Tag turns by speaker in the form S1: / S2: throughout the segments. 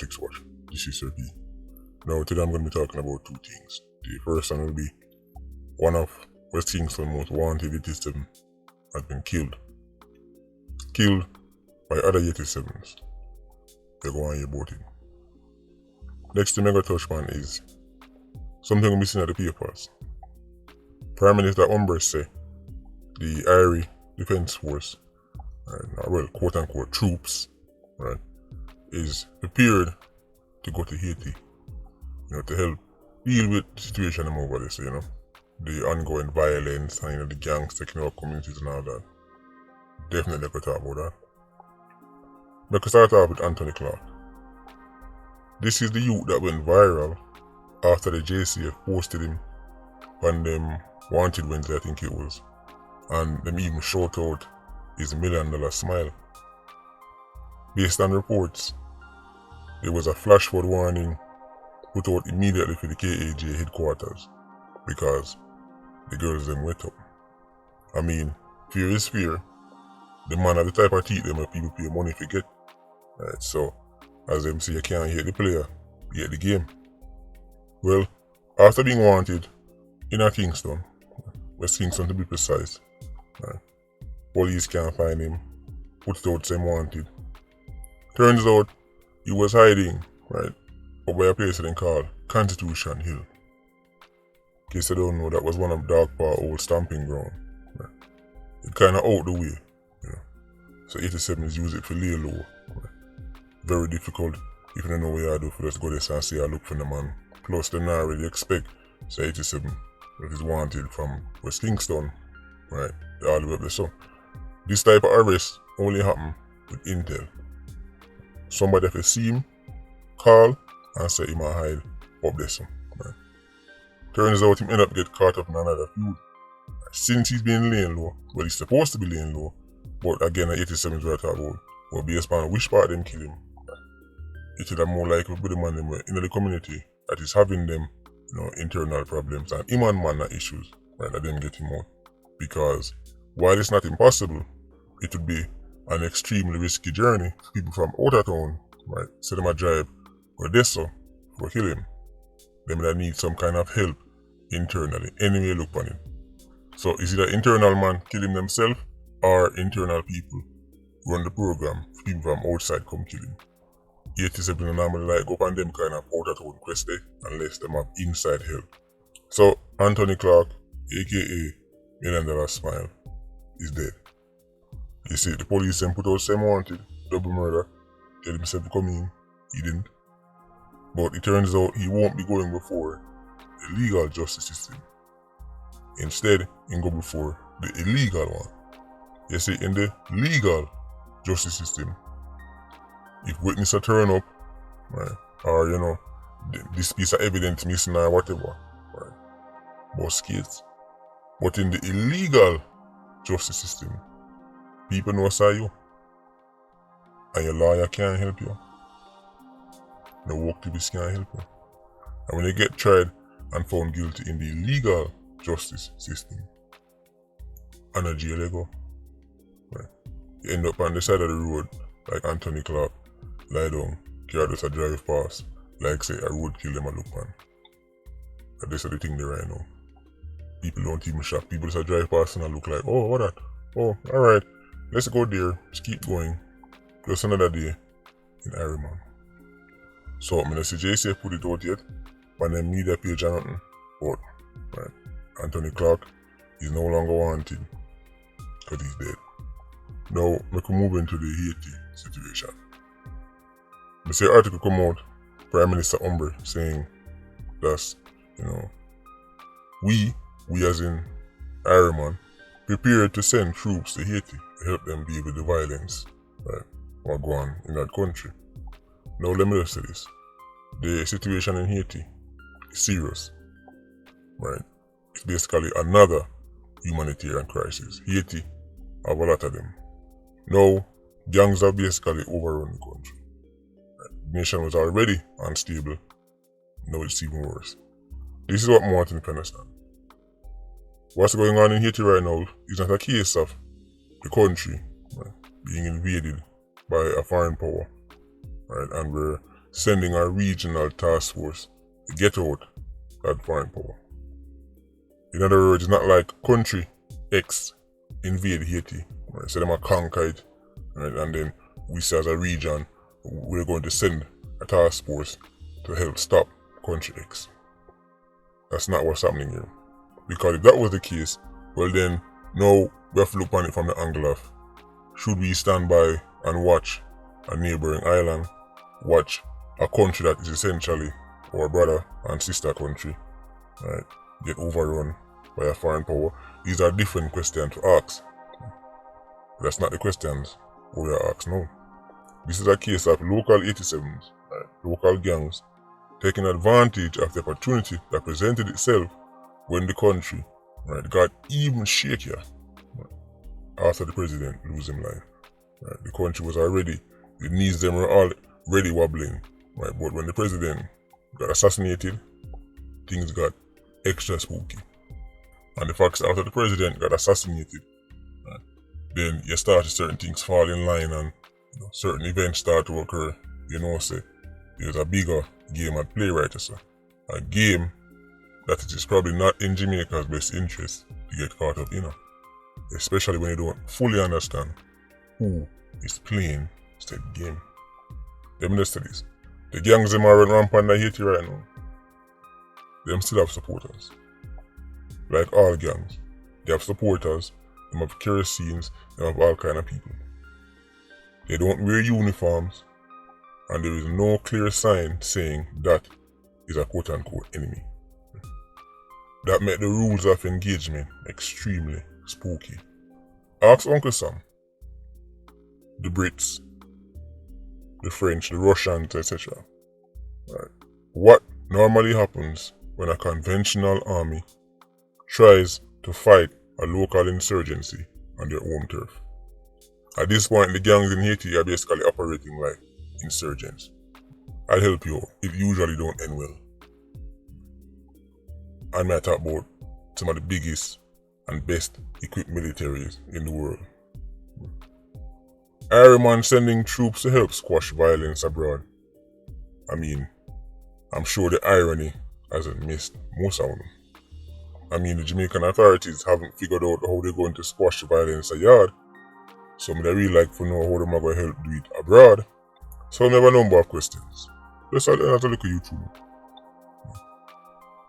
S1: Politricks watch. This is Sir P. Now today I'm going to be talking about two things. The first one will be one of West Kingston's most wanted 87 has been killed. Killed by other 87s. They go on here about it. Next thing I'm going to touch on is something missing at the papers. Prime Minister Umber say the Irish Defence Force, well, quote unquote troops, right, is prepared to go to Haiti, to help deal with the situation over there, so, the ongoing violence and the gangs taking over communities and all that. Definitely could talk about that. But could start off with Anthony Clarke. This is the youth that went viral after the JCF posted him on them Wanted Wednesday, I think it was, and them even shout out his $1 million smile. Based on reports, there was a flash flood warning put out immediately for the KAJ headquarters because the girls them wet up. I mean, fear is fear. The man are the type of teeth them where people pay money to get. Right, so as them say, you can't hate the player, you hate the game. Well, after being wanted in a Kingston, West Kingston to be precise, right, police can't find him, put it out saying wanted. Turns out he was hiding, right, up by a place they called Constitution Hill. In case you don't know, that was one of Dark Paw old stamping ground. Right. It kinda out the way. So 87s use it for lay low. Right. Very difficult if you don't know what you do for us to go there and say I look for the man. Plus they not really expect say 87 that is wanted from West Kingston, right, all the way up there. So this type of arrest only happen with intel. Somebody if you see him, call and say he might hide up there. So, right. Turns out him end up get caught up in another feud. Since he's been laying low, well he's supposed to be laying low, but again the 87s we're talking about, well based on which part them kill him, it is more likely to be the man them in the community that is having them, internal problems and him and man issues, right, that them get him out. Because while it's not impossible, it would be an extremely risky journey for people from out of town, right? So them a drive or this so for kill him. Them that need some kind of help internally, anyway look on it. So is it an internal man kill him themselves or internal people run the program for people from outside come kill him? 87 normally like go on them kind of out of town quest unless them have inside help. So Anthony Clarke, aka $1 million smile, is dead. You see, the police then put out same wanted, double murder, tell himself to come in, he didn't. But it turns out he won't be going before the legal justice system. Instead, he go before the illegal one. You see, in the legal justice system, if witnesses turn up, right, or this piece of evidence missing or whatever, right, bust case. But in the illegal justice system, people know say you, and your lawyer can't help you. No activist can't help you. And when you get tried and found guilty in the legal justice system, and a jail you go. Right. You end up on the side of the road like Anthony Clarke, lie down, car just a drive past, like say a roadkill them a look on. And this is the thing there right now. People don't even shop. People just a drive past and a look like, oh, what that? Oh, alright. Let's go there, just keep going. Just another day in Ireland. So I'm gonna say JCF put it out yet, on the media page or nothing, but right, Anthony Clarke is no longer wanted because he's dead. Now we can move into the Haiti situation. I see an article come out, Prime Minister Umber saying that we as in Ireland, prepared to send troops to Haiti to help them deal with the violence, right, what go on in that country. Now let me just say this. The situation in Haiti is serious, right? It's basically another humanitarian crisis. Haiti have a lot of them. Now, gangs have basically overrun the country. Right? The nation was already unstable, now it's even worse. This is what I want to understand. What's going on in Haiti right now is not a case of the country, right, being invaded by a foreign power, right, and where sending a regional task force to get out that foreign power. In other words, it's not like country X invade Haiti, right? So them are conquer it, right? And then we say as a region, we're going to send a task force to help stop country X. That's not what's happening here. Because if that was the case, well then, now we have to look on it from the angle of, should we stand by and watch a neighboring island, watch a country that is essentially our brother and sister country, right, get overrun by a foreign power? These are different questions to ask. That's not the questions we are asked now. This is a case of local 87s, right, local gangs, taking advantage of the opportunity that presented itself when the country, right, got even shakier, right, after the president losing his life. Right. The country was already, the knees them were already wobbling, right? But when the president got assassinated, things got extra spooky. And the fact that after the president got assassinated, right, then you start to certain things fall in line and certain events start to occur. Say there's a bigger game at play right so. A game that it is probably not in Jamaica's best interest to get caught up in. Especially when you don't fully understand who is playing said game. Let me study this. The gangs them are running rampant in Haiti right now. Them still have supporters. Like all gangs. They have supporters, they have kerosene, they have all kind of people. They don't wear uniforms, and there is no clear sign saying that is a quote-unquote enemy. That made the rules of engagement extremely spooky. Ask Uncle Sam, the Brits, the French, the Russians, etc. Right. What normally happens when a conventional army tries to fight a local insurgency on their home turf? At this point, the gangs in Haiti are basically operating like insurgents. I'll help you out. It usually don't end well. I might talk about some of the biggest and best equipped militaries in the world. Ironman sending troops to help squash violence abroad. I mean, I'm sure the irony hasn't missed most of them. I mean, the Jamaican authorities haven't figured out how they're going to squash violence abroad. So I really like to know how they're going to help do it abroad. So I have a number of questions. Let's have a look at YouTube.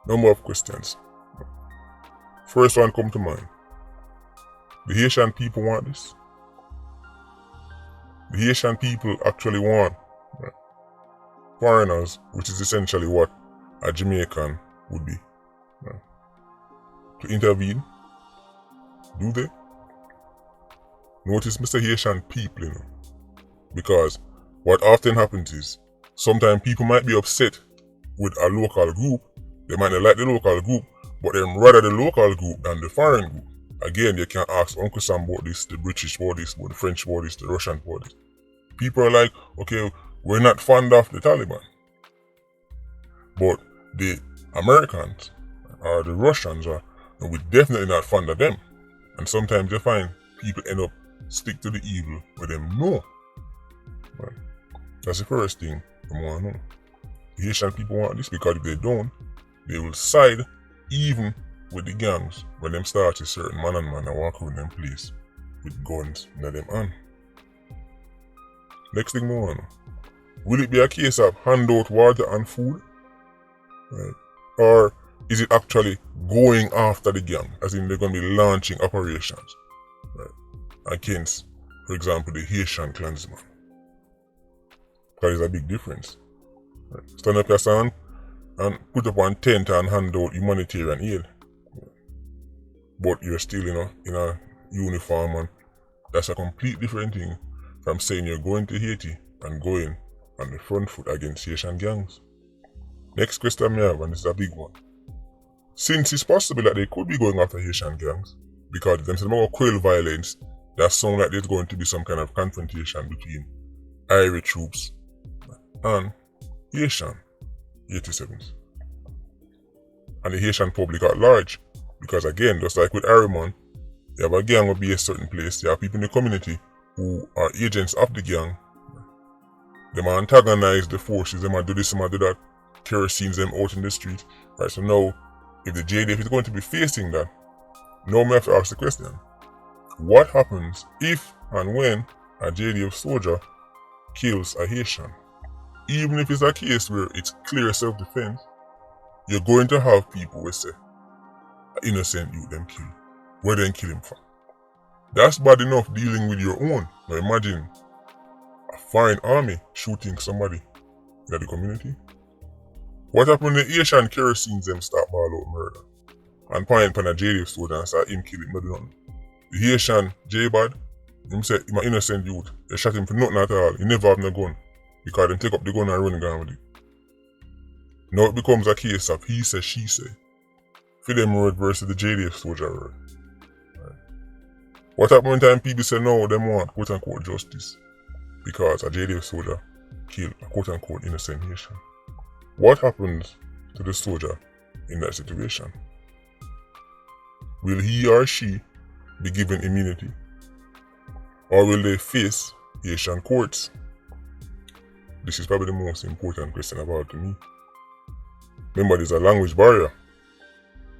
S1: Number of questions. First one come to mind. The Haitian people want this. The Haitian people actually want foreigners, which is essentially what a Jamaican would be, to intervene. Do they? Notice Mr. Haitian people, because what often happens is sometimes people might be upset with a local group. They might not like the local group, but they rather the local group than the foreign group. Again, you can ask Uncle Sam about this, the British about this, the French about this, the Russian about this. People are like, okay, we're not fond of the Taliban. But the Americans or the Russians are, we're definitely not fond of them. And sometimes you find people end up stick to the evil with them know. Right. That's the first thing I want to know. The Haitian people want this because if they don't, they will side even with the gangs when them start to certain man and walk around them place with guns in them hand. Next thing more, will it be a case of hand out water and food? Right. Or is it actually going after the gang, as in they're going to be launching operations, right, against, for example, the Haitian clansman? Because there's a big difference. Right. Stand up your son and put up one tent and hand out humanitarian aid. But you're still in a uniform, and that's a complete different thing from saying you're going to Haiti and going on the front foot against Haitian gangs. Next question I have, and this is a big one. Since it's possible that they could be going after Haitian gangs, because them say about quell violence, that sounds like there's going to be some kind of confrontation between Irish troops and Haitian 87s. And the Haitian public at large. Because again, just like with Ariman, you have a gang will be a certain place, you have people in the community who are agents of the gang, Them antagonize the forces, them do this, them do that, kerosene them out in the street. Right, so now, if the JDF is going to be facing that, now we have to ask the question, what happens if and when a JDF soldier kills a Haitian? Even if it's a case where it's clear self-defense, you're going to have people who say, innocent youth them kill. Where then kill him from? That's bad enough dealing with your own. Now imagine a foreign army shooting somebody in the community. What happened when the Asian kerosene them start ball out murder? And point on a JDF soldier and start him killing nothing. The Haitian J-Bad, him say him an innocent youth. They shot him for nothing at all. He never have no gun. Because them take up the gun and run down with it. Now it becomes a case of he say, she say. For them word versus the JDF soldier word. Right. What happened when time people say no, them want quote unquote justice? Because a JDF soldier killed a quote unquote innocent Haitian. What happens to the soldier in that situation? Will he or she be given immunity? Or will they face Haitian courts? This is probably the most important question about to me. Remember, there's a language barrier.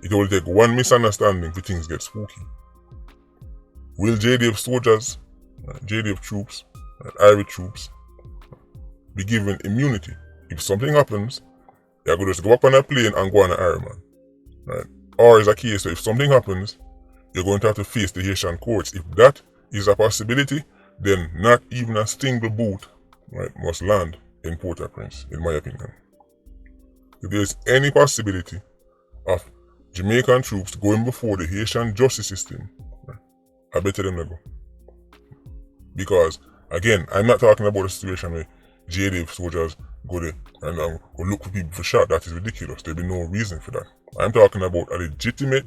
S1: It will take one misunderstanding for things get spooky. Will JDF soldiers, JDF troops, Irish troops be given immunity? If something happens, they're going to just go up on a plane and go on an Ironman. Right? Or is a case where if something happens, you're going to have to face the Haitian courts. If that is a possibility, then not even a single boat, right, must land in Port-au-Prince, in my opinion. If there's any possibility of Jamaican troops going before the Haitian justice system, right, I better them to go. Because, again, I'm not talking about a situation where JDF soldiers go there and go look for people for shot. That is ridiculous. There'll be no reason for that. I'm talking about a legitimate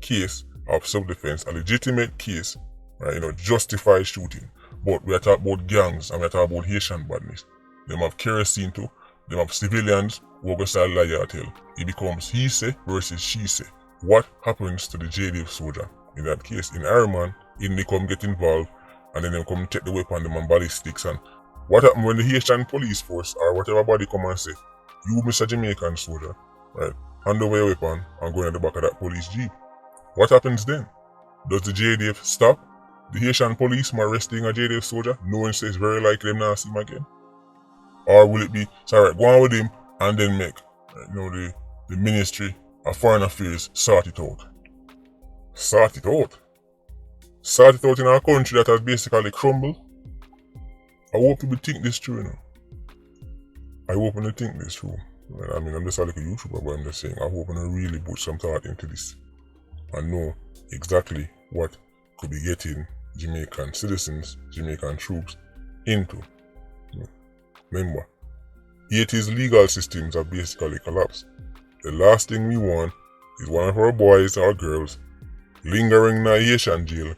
S1: case of self-defense, a legitimate case, right, justified shooting. But we are talking about gangs and we are talking about Haitian badness. Them have kerosene too. Them have civilians who go start lie at hell. It becomes he say versus she say. What happens to the JDF soldier in that case? In Ironman, they come get involved and then they come check the weapon, them and ballistics. And what happens when the Haitian police force or whatever body come and say, you Mr. Jamaican soldier, right, hand over your weapon and go in the back of that police jeep? What happens then? Does the JDF stop the Haitian police from arresting a JDF soldier, knowing it's very likely them not see him again? Or will it be, sorry, go on with him and then make, the Ministry of Foreign Affairs sort it out? Sort it out? Sort it out in our country that has basically crumbled? I hope people think this through, I hope they think this through. I mean, I'm just like a YouTuber, but I'm just saying, I hope they really put some thought into this and know exactly what could be getting Jamaican citizens, Jamaican troops into. Remember, Haiti's legal systems have basically collapsed. The last thing we want is one of our boys or girls lingering in a Haitian jail,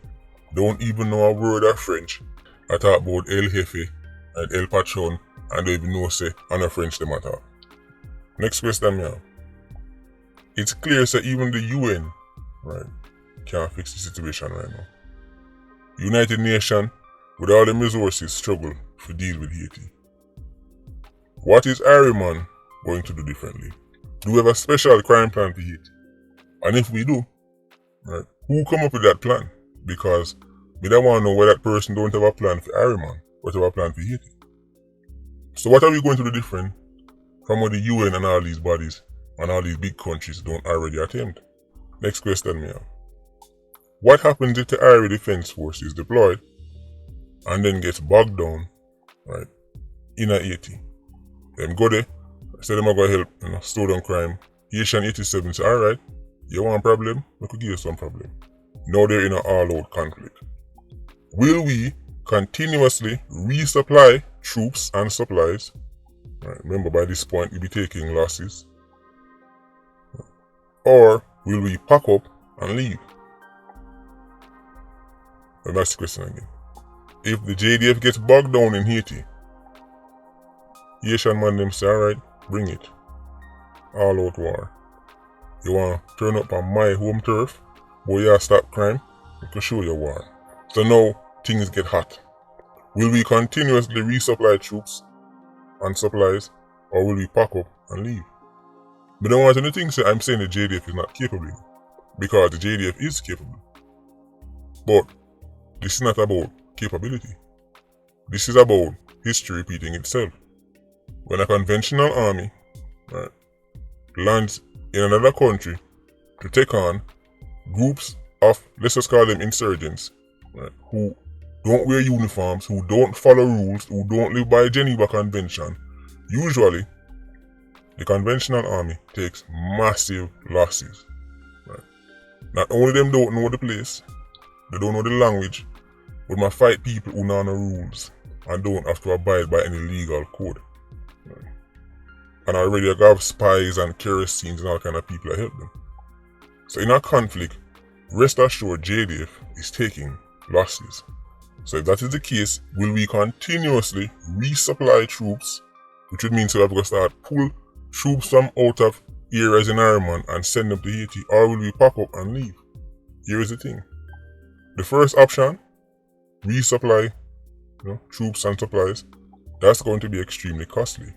S1: don't even know a word of French. I talk about El Jefe and El Patron and don't even know say and a French them at all. Next question, yeah. It's clear that even the UN, right, can't fix the situation right now. United Nations, with all the resources, struggle to deal with Haiti. What is Ironman going to do differently? Do we have a special crime plan for Haiti? And if we do, right, who come up with that plan? Because we don't want to know why that person don't have a plan for Ironman, but have a plan for Haiti. So what are we going to do different from what the UN and all these bodies and all these big countries don't already attempt? Next question, Mia. What happens if the Irish Defense Force is deployed and then gets bogged down, right, in a Haiti? Them go there, say them are going to help, slow down crime. Haitian 87 say, alright, you want a problem? We could give you some problem. Now they're in an all-out conflict. Will we continuously resupply troops and supplies? Right, remember, by this point, we'll be taking losses. Or will we pack up and leave? And that's the question again. If the JDF gets bogged down in Haiti, Haitian man them say, alright, bring it. All out war. You want to turn up on my home turf, but you stop crime, we can show you war. So now things get hot. Will we continuously resupply troops and supplies, or will we pack up and leave? But don't want any things say I'm saying the JDF is not capable, because the JDF is capable. But this is not about capability. This is about history repeating itself. When a conventional army, right, lands in another country to take on groups of, let's just call them insurgents, right, who don't wear uniforms, who don't follow rules, who don't live by Geneva Convention, usually the conventional army takes massive losses. Right. Not only them don't know the place, they don't know the language, but might fight people who know the rules and don't have to abide by any legal code. Right. And already I have spies and kerosene and all kind of people that help them. So in a conflict, rest assured JDF is taking losses. So if that is the case, will we continuously resupply troops, which would mean so we're going to start pull troops from out of areas in Ireland and send them to Haiti, or will we pack up and leave? Here is the thing. The first option, resupply, troops and supplies, that's going to be extremely costly.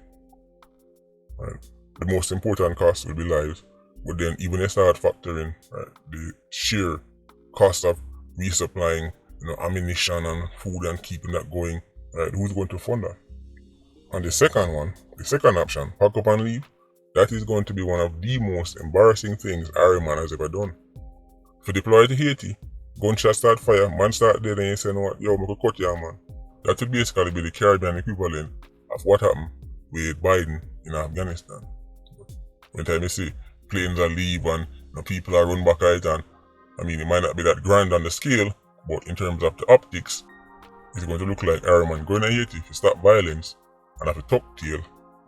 S1: Right. The most important cost will be lives, but then even they start factoring, right, the sheer cost of resupplying, ammunition and food and keeping that going, right, who's going to fund that? And the second one, the second option, pack up and leave, that is going to be one of the most embarrassing things Ironman has ever done. If you deploy to Haiti, gunshot start fire, man start dead, and you say, yo, I could cut you, man. That would basically be the Caribbean equivalent of what happened with Biden in Afghanistan. When time you see planes are leave and people are run back at it, and it might not be that grand on the scale, but in terms of the optics, it's going to look like Ironman going to Haiti to stop violence and have a tuck tail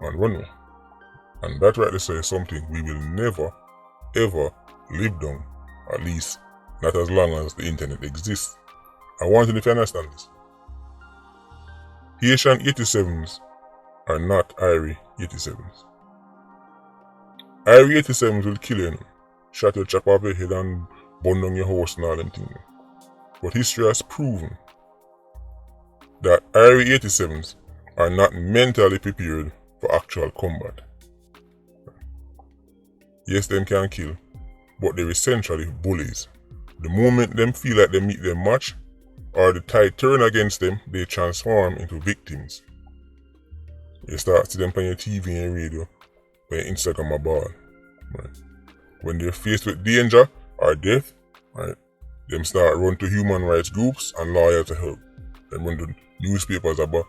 S1: and runway. And that right there is something we will never, ever live down, at least not as long as the internet exists. I want you to understand this. Haitian 87s are not Irie 87s. Irie 87s will kill you, shot your chop off your head and burn down your house and all them things. But history has proven that Irie 87s are not mentally prepared for actual combat. Yes, them can kill, but they're essentially bullies. The moment them feel like they meet their match, or the tide turn against them, they transform into victims. You start to see them on your TV and radio, on your Instagram or ball. Right. When they're faced with danger or death, right, them start run to human rights groups and lawyers to help. Them run to newspapers about,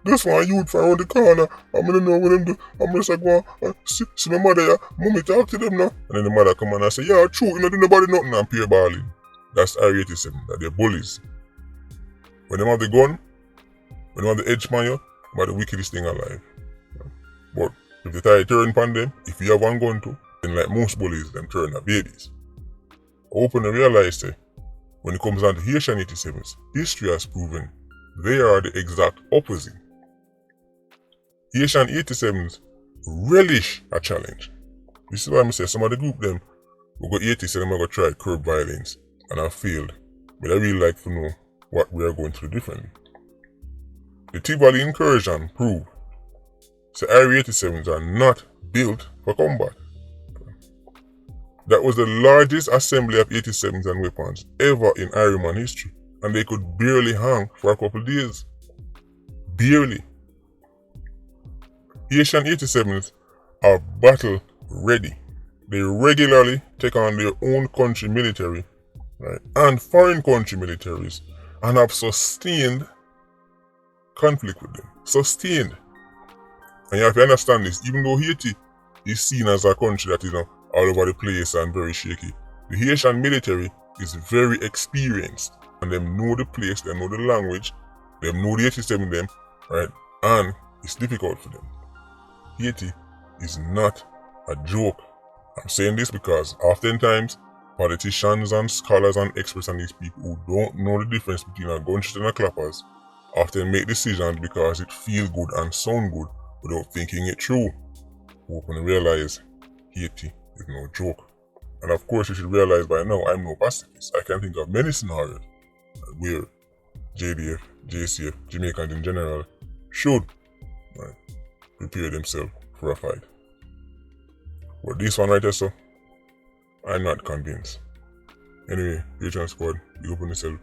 S1: this one youth from around the corner, I'm gonna know what them do. I'm gonna say, go on, see my mother here, mommy talk to them now. And then the mother come on and say, yeah, true, you know, do nobody nothing and pure balling. That's Irie 87, that they're bullies. When they have the gun, when they have the edge man, you're the wickedest thing alive. But if the tide turn upon them, if you have one gun too, then like most bullies, them turn to babies. Open and realize that when it comes down to Haitian 87s, history has proven they are the exact opposite. Haitian 87s relish a challenge. This is why I say some of the group them will go 80, so them are going to try curb violence and have failed. But I really like to know what we are going to do differently. The Tivoli incursion proved that Irie 87s are not built for combat. That was the largest assembly of 87s and weapons ever in Ironman history, and they could barely hang for a couple days. Barely. Haitian 87s are battle ready. They regularly take on their own country military, right, and foreign country militaries, and have sustained conflict with them. Sustained. And you have to understand this, even though Haiti is seen as a country that is all over the place and very shaky, the Haitian military is very experienced, and they know the place, they know the language, they know the 87 them, right, and it's difficult for them. Haiti is not a joke. I'm saying this because oftentimes politicians and scholars and experts and these people who don't know the difference between a gunshot and a clappers often make decisions because it feels good and sound good without thinking it through. Open and realize Haiti is no joke. And of course you should realize by now I'm no pacifist. I can think of many scenarios where JDF, JCF, Jamaicans in general should, right, prepare themselves for a fight. But this one right here, so I'm not convinced. Anyway, Patreon squad, you open yourself.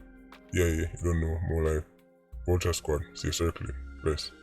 S1: Yeah, you don't know more life. Vulture squad, stay circling. Bless.